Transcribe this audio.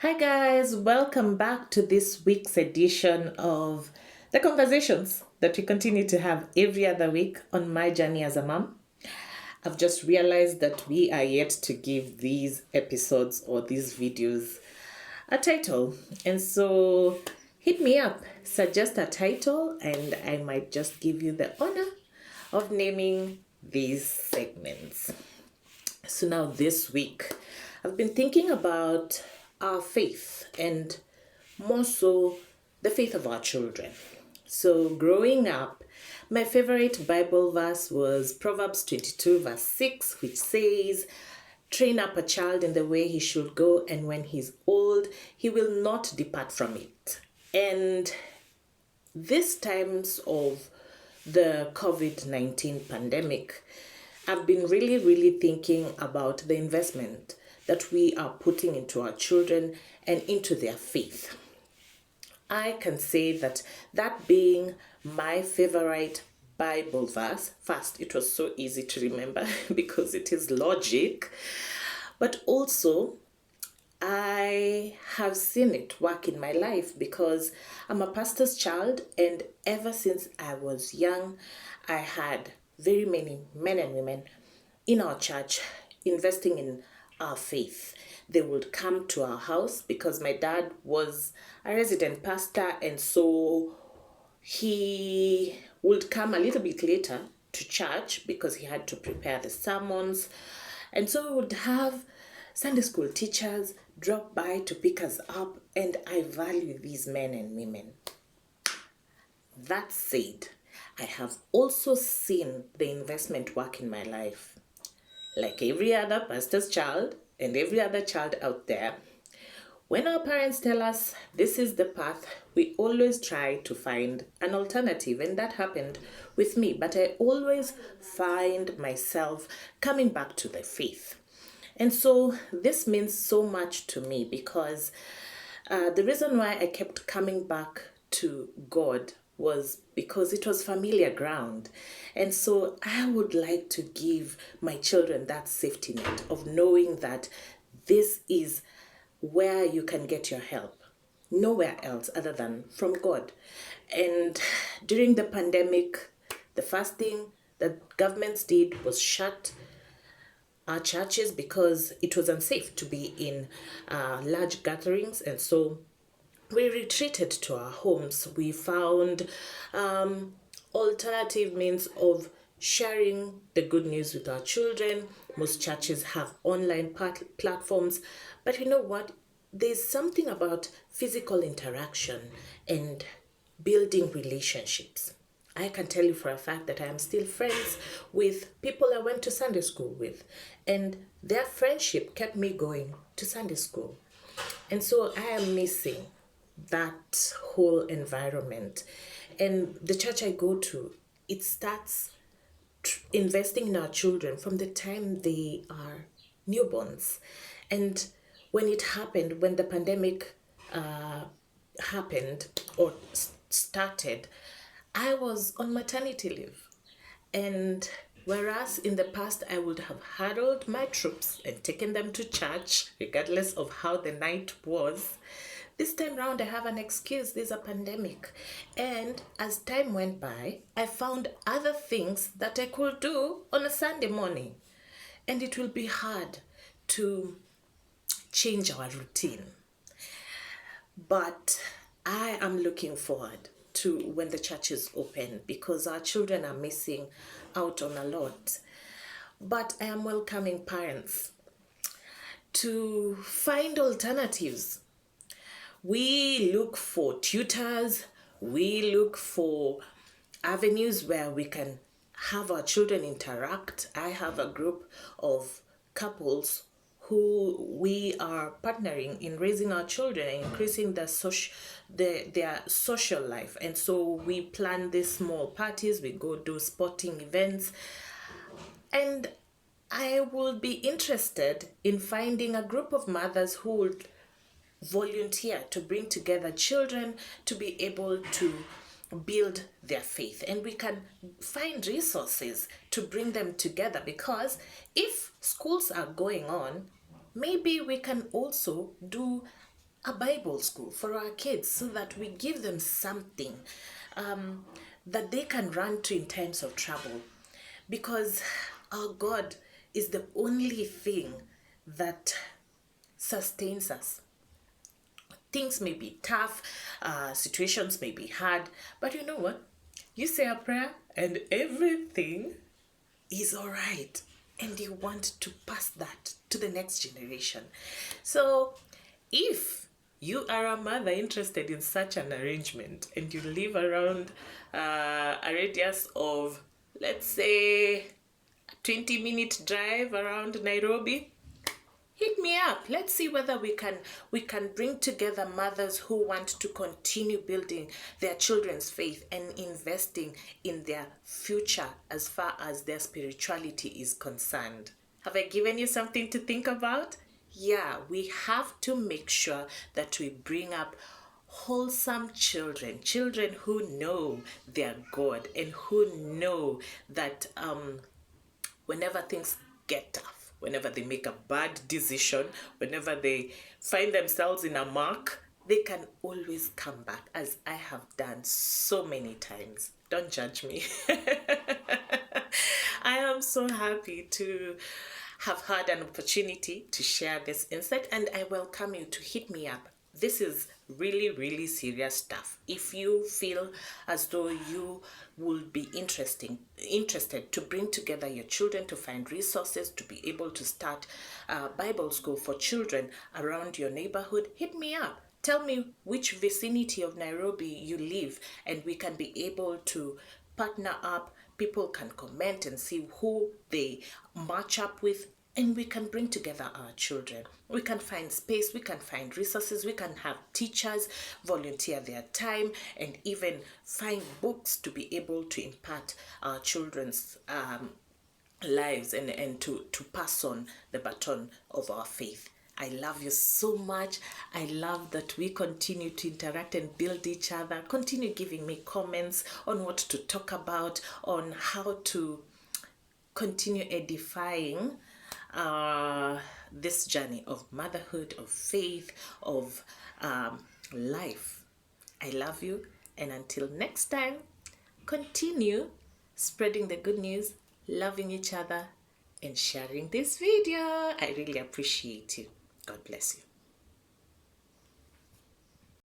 Hi, guys, welcome back to this week's edition of the conversations that we continue to have every other week on my journey as a mom. I've just realized that we are yet to give these episodes or these videos a title, and so hit me up, suggest a title, and I might just give you the honor of naming these segments. So now this week, I've been thinking about our faith and more so the faith of our children. So growing up, my favorite Bible verse was Proverbs 22 verse 6, which says, "Train up a child in the way he should go, and when he's old, he will not depart from it." And these times of the COVID-19 pandemic, I've been really thinking about the investment that we are putting into our children and into their faith. I can say that being my favorite Bible verse, first, it was so easy to remember because it is logic, but also I have seen it work in my life because I'm a pastor's child, and ever since I was young, I had very many men and women in our church investing in our faith. They would come to our house because my dad was a resident pastor, and so he would come a little bit later to church because he had to prepare the sermons. And so we would have Sunday school teachers drop by to pick us up, and I value these men and women. That said, I have also seen the investment work in my life. Like every other pastor's child and every other child out there, when our parents tell us this is the path, we always try to find an alternative, and that happened with me. But I always find myself coming back to the faith. And so this means so much to me because the reason why I kept coming back to God was because it was familiar ground. And so I would like to give my children that safety net of knowing that this is where you can get your help. Nowhere else other than from God. And during the pandemic, the first thing that governments did was shut our churches because it was unsafe to be in large gatherings, and so we retreated to our homes. We found alternative means of sharing the good news with our children. Most churches have online platforms, but you know what? There's something about physical interaction and building relationships. I can tell you for a fact that I am still friends with people I went to Sunday school with, and their friendship kept me going to Sunday school. And so I am missing that whole environment. And the church I go to, it starts investing in our children from the time they are newborns. And when it happened, when the pandemic happened or started, I was on maternity leave. And whereas in the past I would have huddled my troops and taken them to church, regardless of how the night was, this time round I have an excuse. There's a pandemic. And as time went by, I found other things that I could do on a Sunday morning. And it will be hard to change our routine. But I am looking forward to when the church is open because our children are missing out on a lot. But I am welcoming parents to find alternatives. We look for tutors, we look for avenues where we can have our children interact. I have a group of couples who we are partnering in raising our children and increasing their social life. And so we plan these small parties, we go do sporting events, and I would be interested in finding a group of mothers who would volunteer to bring together children to be able to build their faith, and we can find resources to bring them together because if schools are going on, maybe we can also do a Bible school for our kids so that we give them something that they can run to in times of trouble. Because our God is the only thing that sustains us. Things may be tough, situations may be hard, but you know what? You say a prayer and everything is all right. And you want to pass that to the next generation. So if you are a mother interested in such an arrangement and you live around a radius of, let's say, 20-minute drive around Nairobi, hit me up. Let's see whether we can bring together mothers who want to continue building their children's faith and investing in their future as far as their spirituality is concerned. Have I given you something to think about? Yeah, we have to make sure that we bring up wholesome children who know their God and who know that whenever things get tough, whenever they make a bad decision, whenever they find themselves in a muck, they can always come back, as I have done so many times. Don't judge me. I am so happy to have had an opportunity to share this insight, and I welcome you to hit me up. This is really, really serious stuff. If you feel as though you will be interested to bring together your children, to find resources, to be able to start a Bible school for children around your neighborhood, hit me up. Tell me which vicinity of Nairobi you live, and we can be able to partner up. People can comment and see who they match up with, and we can bring together our children. We can find space, we can find resources, we can have teachers volunteer their time, and even find books to be able to impart our children's lives and to pass on the baton of our faith. I love you so much. I love that we continue to interact and build each other. Continue giving me comments on what to talk about, on how to continue edifying this journey of motherhood, of faith, of life. I love you, and until next time, continue spreading the good news, loving each other, and sharing this video. I really appreciate you. God bless you.